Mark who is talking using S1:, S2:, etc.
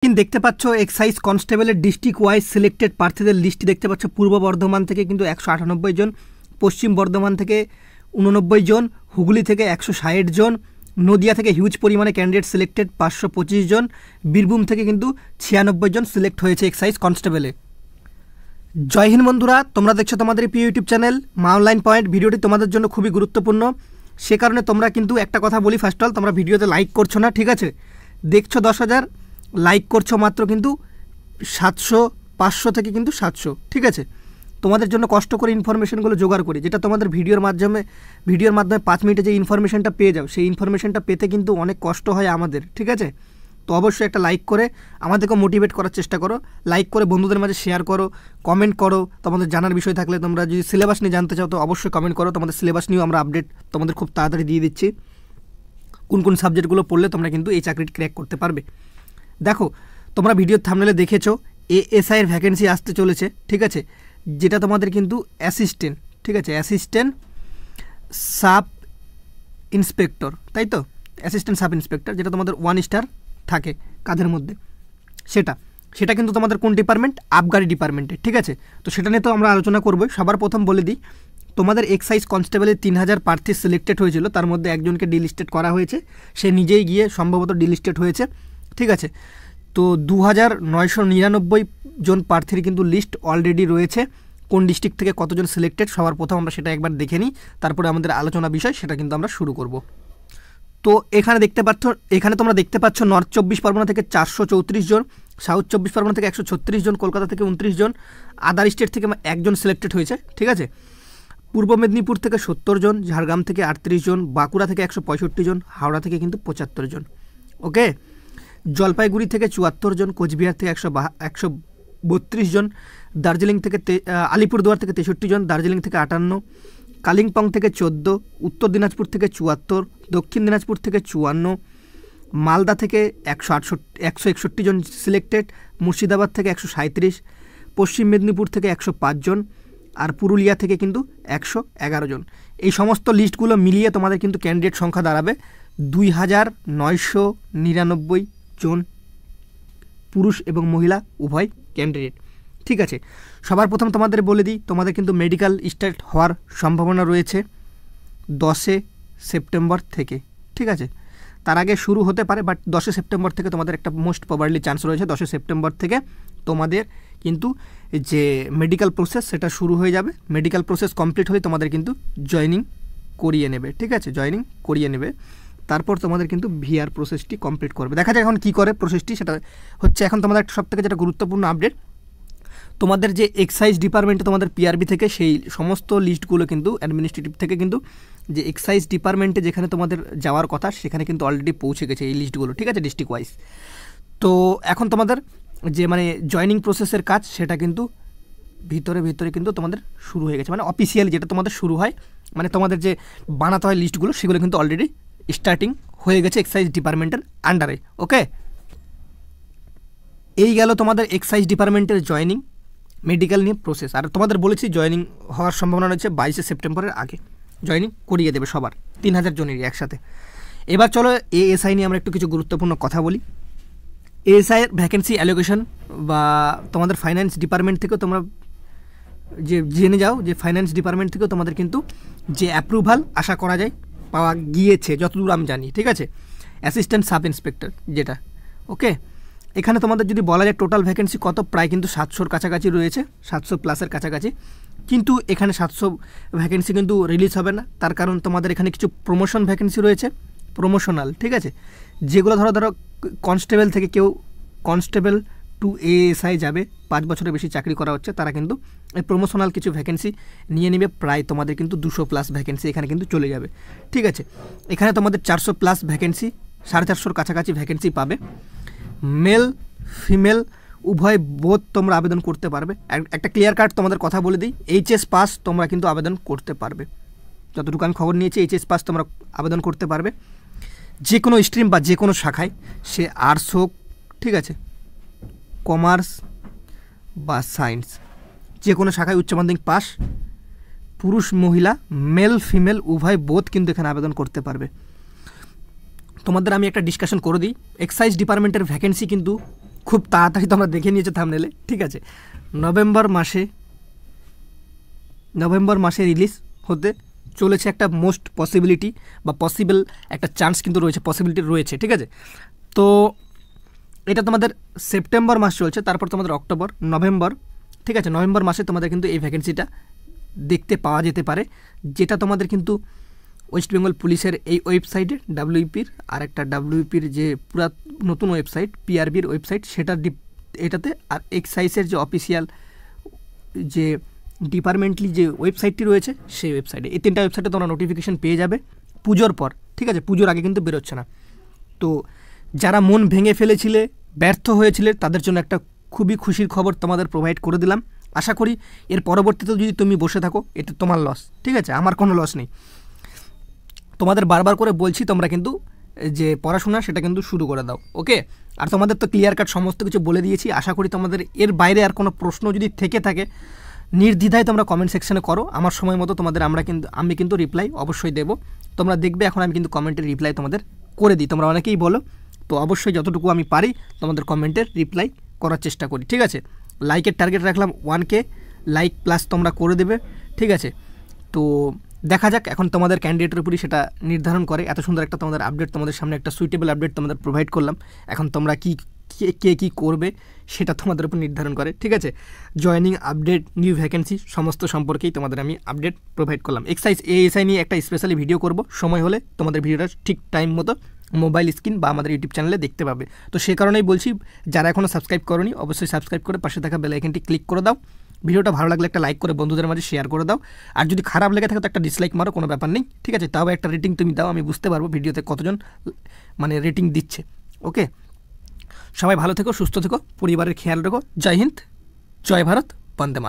S1: কিন্তু দেখতে পাচ্ছ এক্সাইজ কনস্টেবলের ডিস্ট্রিক্ট ওয়াইজ সিলেক্টেড প্রার্থীদের লিস্টটি দেখতে পাচ্ছ। পূর্ব বর্ধমান থেকে কিন্তু 198 জন, পশ্চিম বর্ধমান থেকে 89 জন, হুগলি থেকে 160 জন, নদিয়া থেকে হিউজ পরিমাণে ক্যান্ডিডেট সিলেক্টেড 525 জন, বীরভূম থেকে কিন্তু 96 জন সিলেক্ট হয়েছে এক্সাইজ কনস্টেবলে। জয় হিন্দ বন্ধুরা, তোমরা দেখছো তোমাদের প্রিয় ইউটিউব চ্যানেল মা অনলাইন পয়েন্ট। ভিডিওটি তোমাদের জন্য খুবই গুরুত্বপূর্ণ, সে কারণে তোমরা কিন্তু একটা কথা বলি, ফার্স্ট অল তোমরা ভিডিওতে লাইক করছো না, ঠিক আছে? দেখছো 10,000, লাইক করছো মাত্র কিন্তু 700, 500 থেকে কিন্তু 700, ঠিক আছে? তোমাদের জন্য কষ্ট করে ইনফরমেশনগুলো জোগাড় করি, যেটা তোমাদের ভিডিওর মাধ্যমে 5 মিনিটে যে ইনফরমেশনটা পেয়ে যাও, সেই ইনফরমেশনটা পেতে কিন্তু অনেক কষ্ট হয় আমাদের, ঠিক আছে? তো অবশ্যই একটা লাইক করে আমাদেরকে মোটিভেট করার চেষ্টা করো, লাইক করে বন্ধুদের মাঝে শেয়ার করো, কমেন্ট করো। তোমাদের জানার বিষয় থাকলে, তোমরা যদি সিলেবাস নিয়ে জানতে চাও তো অবশ্যই কমেন্ট করো। তোমাদের সিলেবাস নিয়েও আমরা আপডেট তোমাদের খুব তাড়াতাড়ি দিয়ে দিচ্ছি, কোন কোন সাবজেক্টগুলো পড়লে তোমরা কিন্তু এই চাকরিটি ক্র্যাক করতে পারবে। দেখো, তোমরা ভিডিওর থাম্বনেলে দেখেছো এএসআইয়ের ভ্যাকেন্সি আসতে চলেছে, ঠিক আছে? যেটা তোমাদের কিন্তু অ্যাসিস্ট্যান্ট, ঠিক আছে? অ্যাসিস্ট্যান্ট সাব ইন্সপেক্টর, তাই তো? অ্যাসিস্ট্যান্ট সাব ইন্সপেক্টর, যেটা তোমাদের 1 স্টার থাকে কাদের মধ্যে, সেটা কিন্তু তোমাদের কোন ডিপার্টমেন্ট? আবগারি ডিপার্টমেন্টে, ঠিক আছে? তো সেটা নিয়ে তো আমরা আলোচনা করবো। সবার প্রথম বলে দিই, তোমাদের এক্সাইজ কনস্টেবলে 3000 প্রার্থী সিলেক্টেড হয়েছিল, তার মধ্যে একজনকে ডিলিস্টেড করা হয়েছে, সে নিজেই গিয়ে সম্ভবত ডিলিস্টেড হয়েছে, ঠিক আছে? তো 2999 জন প্রার্থীর কিন্তু লিস্ট অলরেডি রয়েছে। কোন ডিস্ট্রিক্ট থেকে কতজন সিলেক্টেড, সবার প্রথম আমরা সেটা একবার দেখে নিই, তারপরে আমাদের আলোচনা বিষয় সেটা কিন্তু আমরা শুরু করব। তো এখানে তোমরা দেখতে পাচ্ছ নর্থ 24 পরগনা থেকে 434 জন, সাউথ 24 পরগনা থেকে 136 জন, কলকাতা থেকে 29 জন, আদার স্টেট থেকে একজন সিলেক্টেড হয়েছে, ঠিক আছে? পূর্ব মেদিনীপুর থেকে 70 জন, ঝাড়গ্রাম থেকে 38 জন, বাঁকুড়া থেকে 165 জন, হাওড়া থেকে কিন্তু 75 জন, ওকে? জলপাইগুড়ি থেকে 74 জন, কোচবিহার থেকে 132 জন, দার্জিলিং থেকে আলিপুরদুয়ার থেকে 63 জন, দার্জিলিং থেকে 58, কালিম্পং থেকে 14, উত্তর দিনাজপুর থেকে 74, দক্ষিণ দিনাজপুর থেকে 54, মালদা থেকে 161 জন সিলেক্টেড, মুর্শিদাবাদ থেকে 137, পশ্চিম মেদিনীপুর থেকে 105 জন, আর পুরুলিয়া থেকে কিন্তু 111 জন। এই সমস্ত লিস্টগুলো মিলিয়ে তোমাদের কিন্তু ক্যান্ডিডেট সংখ্যা দাঁড়াবে 2999 জন, পুরুষ এবং মহিলা উভয় ক্যান্ডিডেট, ঠিক আছে? সবার প্রথম তোমাদের বলে দিই, তোমাদের কিন্তু মেডিকেল স্টার্ট হওয়ার সম্ভাবনা রয়েছে 10 সেপ্টেম্বর থেকে, ঠিক আছে? তার আগে শুরু হতে পারে, বাট 10 সেপ্টেম্বর থেকে তোমাদের একটা মোস্ট প্রবাবলি চান্স রয়েছে। 10 সেপ্টেম্বর থেকে তোমাদের কিন্তু যে মেডিকেল প্রসেস সেটা শুরু হয়ে যাবে। মেডিকেল প্রসেস কমপ্লিট হলে তোমাদের কিন্তু জয়েনিং করিয়ে নেবে, ঠিক আছে? জয়েনিং করিয়ে নেবে, তারপর তোমাদের কিন্তু ভিআর প্রসেসটি কমপ্লিট করবে। দেখা যায় এখন কী করে প্রসেসটি, সেটা হচ্ছে এখন তোমাদের সবথেকে যেটা গুরুত্বপূর্ণ আপডেট, তোমাদের যে এক্সাইজ ডিপার্টমেন্টে তোমাদের পিআরবি থেকে সেই সমস্ত লিস্টগুলো কিন্তু অ্যাডমিনিস্ট্রেটিভ থেকে কিন্তু যে এক্সাইজ ডিপার্টমেন্টে যেখানে তোমাদের যাওয়ার কথা সেখানে কিন্তু অলরেডি পৌঁছে গেছে এই লিস্টগুলো, ঠিক আছে? District wise. তো এখন তোমাদের যে জয়েনিং প্রসেসের কাজ সেটা কিন্তু ভিতরে কিন্তু তোমাদের শুরু হয়ে গেছে, অফিসিয়ালি যেটা তোমাদের শুরু হয়, তোমাদের যে বানাতে হয় লিস্টগুলো সেগুলো কিন্তু অলরেডি স্টার্টিং হয়ে গেছে এক্সাইজ ডিপার্টমেন্টের আন্ডারে, ওকে? এই গেল তোমাদের এক্সাইজ ডিপার্টমেন্টের জয়েনিং মেডিকেল নিয়ে প্রসেস। আর তোমাদের বলেছি জয়েনিং হওয়ার সম্ভাবনা রয়েছে 22 সেপ্টেম্বরের আগে জয়েনিং করিয়ে দেবে সবার, 3000 জনেরই একসাথে। এবার চলো এএসআই নিয়ে আমরা একটু কিছু গুরুত্বপূর্ণ কথা বলি। এএসআইয়ের ভ্যাকেন্সি অ্যালোকেশন বা তোমাদের ফাইন্যান্স ডিপার্টমেন্ট থেকেও তোমরা যে জেনে যাও যে ফাইন্যান্স ডিপার্টমেন্ট থেকেও তোমাদের কিন্তু যে অ্যাপ্রুভাল আশা করা যায় পাওয়া গিয়েছে যতদূর আমি জানি, ঠিক আছে? অ্যাসিস্ট্যান্ট সাব ইন্সপেক্টর যেটা, ওকে? এখানে তোমাদের যদি বলা যায় টোটাল ভ্যাকেন্সি কত, প্রায় কিন্তু 700-র কাছাকাছি রয়েছে, 700 প্লাসের কাছাকাছি। কিন্তু এখানে 700 ভ্যাকেন্সি কিন্তু রিলিজ হবে না, তার কারণ তোমাদের এখানে কিছু প্রমোশন ভ্যাকেন্সি রয়েছে, প্রমোশনাল, ঠিক আছে? যেগুলো ধরো কনস্টেবল থেকে কেউ কনস্টেবল টু এএসআই যাবে, 5 বছরের বেশি চাকরি করা হচ্ছে, তারা কিন্তু এই প্রমোশনাল কিছু ভ্যাকেন্সি নিয়ে নেবে। প্রায় তোমাদের কিন্তু 200 প্লাস ভ্যাকেন্সি এখানে কিন্তু চলে যাবে, ঠিক আছে? এখানে তোমাদের 400 প্লাস ভ্যাকেন্সি, 450-র কাছাকাছি ভ্যাকেন্সি পাবে। মেল ফিমেল উভয় বোধ তোমরা আবেদন করতে পারবে। একটা ক্লিয়ার কাট তোমাদের কথা বলে দিই, এইচএস পাস তোমরা কিন্তু আবেদন করতে পারবে, যতটুকু আমি খবর নিয়েছি এইচএস পাস তোমরা আবেদন করতে পারবে যে কোনো স্ট্রিম বা যে কোনো শাখায়, সে আর্টস হোক, ঠিক আছে, কমার্স বা সায়েন্স, যে কোনো শাখায় উচ্চ মাধ্যমিক পাস, পুরুষ মহিলা মেল ফিমেল উভয় বোধ কিন্তু এখানে আবেদন করতে পারবে। তোমাদের আমি একটা ডিসকাশন করে দিই, এক্সাইজ ডিপার্টমেন্টের ভ্যাকেন্সি কিন্তু খুব তাড়াতাড়ি তোমরা দেখে নিয়েছো থাম্বনেলে, ঠিক আছে। নভেম্বর মাসে রিলিজ হতে চলেছে একটা মোস্ট পসিবিলিটি বা পসিবল একটা চান্স কিন্তু রয়েছে, পসিবিলিটি রয়েছে, ঠিক আছে। তো এটা তোমাদের সেপ্টেম্বর মাস চলছে, তারপর তোমাদের অক্টোবর, নভেম্বর, ঠিক আছে। নভেম্বর মাসে তোমাদের কিন্তু এই ভ্যাকেন্সিটা দেখতে পাওয়া যেতে পারে, যেটা তোমাদের কিন্তু ওয়েস্ট বেঙ্গল পুলিশের এই ওয়েবসাইটে ডাব্লিউপির আর একটা ডাব্লিউপির যে পুরা নতুন ওয়েবসাইট পিআরবির ওয়েবসাইট সেটার এটাতে, আর এক্সাইজের যে অফিসিয়াল যে ডিপার্টমেন্টলি যে ওয়েবসাইটটি রয়েছে সেই ওয়েবসাইটে, এই 3টা ওয়েবসাইটে তোমরা নোটিফিকেশান পেয়ে যাবে পুজোর পর, ঠিক আছে। পুজোর আগে কিন্তু বেরোচ্ছে না। তো যারা মন ভেঙে ফেলেছিলে, ব্যর্থ হয়েছিলে, তাদের জন্য একটা খুবই খুশির খবর তোমাদের প্রোভাইড করে দিলাম। আশা করি এর পরবর্তীতেও যদি তুমি বসে থাকো এটা তোমার লস, ঠিক আছে, আমার কোনো লস নেই। তোমাদের বারবার করে বলছি তোমরা কিন্তু যে পড়াশোনা সেটা কিন্তু শুরু করে দাও, ওকে। আর তোমাদের তো ক্লিয়ার কাট সমস্ত কিছু বলে দিয়েছি। আশা করি তোমাদের এর বাইরে আর কোনো প্রশ্ন যদি থেকে থাকে নির্দ্বিধায় তোমরা কমেন্ট সেকশনে করো, আমার সময় মতো তোমাদের আমি কিন্তু রিপ্লাই অবশ্যই দেবো। তোমরা দেখবে এখন আমি কিন্তু কমেন্টের রিপ্লাই তোমাদের করে দিই, তোমরা অনেকেই বলো, তো অবশ্যই যতটুকু আমি পারি তোমাদের কমেন্টের রিপ্লাই করার চেষ্টা করি, ঠিক আছে। লাইকের টার্গেট রাখলাম 1K লাইক প্লাস তোমরা করে দেবে, ঠিক আছে। তো দেখা যাক এখন তোমাদের ক্যান্ডিডেটের উপরই সেটা নির্ধারণ করে। এত সুন্দর একটা তোমাদের আপডেট, তোমাদের সামনে একটা সুইটেবল আপডেট তোমাদের প্রোভাইড করলাম। এখন তোমরা কে কী করবে সেটা তোমাদের উপর নির্ধারণ করে, ঠিক আছে। জয়েনিং আপডেট, নিউ ভ্যাকেন্সি সমস্ত সম্পর্কেই তোমাদের আমি আপডেট প্রোভাইড করলাম। এক্সাইজ এএসআই নিয়ে একটা স্পেশালি ভিডিও করব, সময় হলে তোমাদের ভিডিওটা ঠিক টাইম মতো মোবাইল স্ক্রিন বা আমাদের ইউটিউব চ্যানেলে দেখতে পাবে। তো সে কারণেই বলছি, যারা এখনও সাবস্ক্রাইব করোনি অবশ্যই সাবস্ক্রাইব করে পাশে থাকা বেল আইকনটি ক্লিক করে দাও। ভিডিওটা ভালো লাগলে একটা লাইক করে বন্ধুদের মাঝে শেয়ার করে দাও। আর যদি খারাপ লেগে থাকে তো একটা ডিসলাইক মারো, কোনো ব্যাপার নেই, ঠিক আছে। তাও একটা রেটিং তুমি দাও, আমি বুঝতে পারবো ভিডিওতে কতজন মানে রেটিং দিচ্ছে, ওকে। সবাই ভালো থেকো, সুস্থ থেকো, পরিবারের খেয়াল রেখো। জয় হিন্দ, জয় ভারত, বন্দে মাতরম।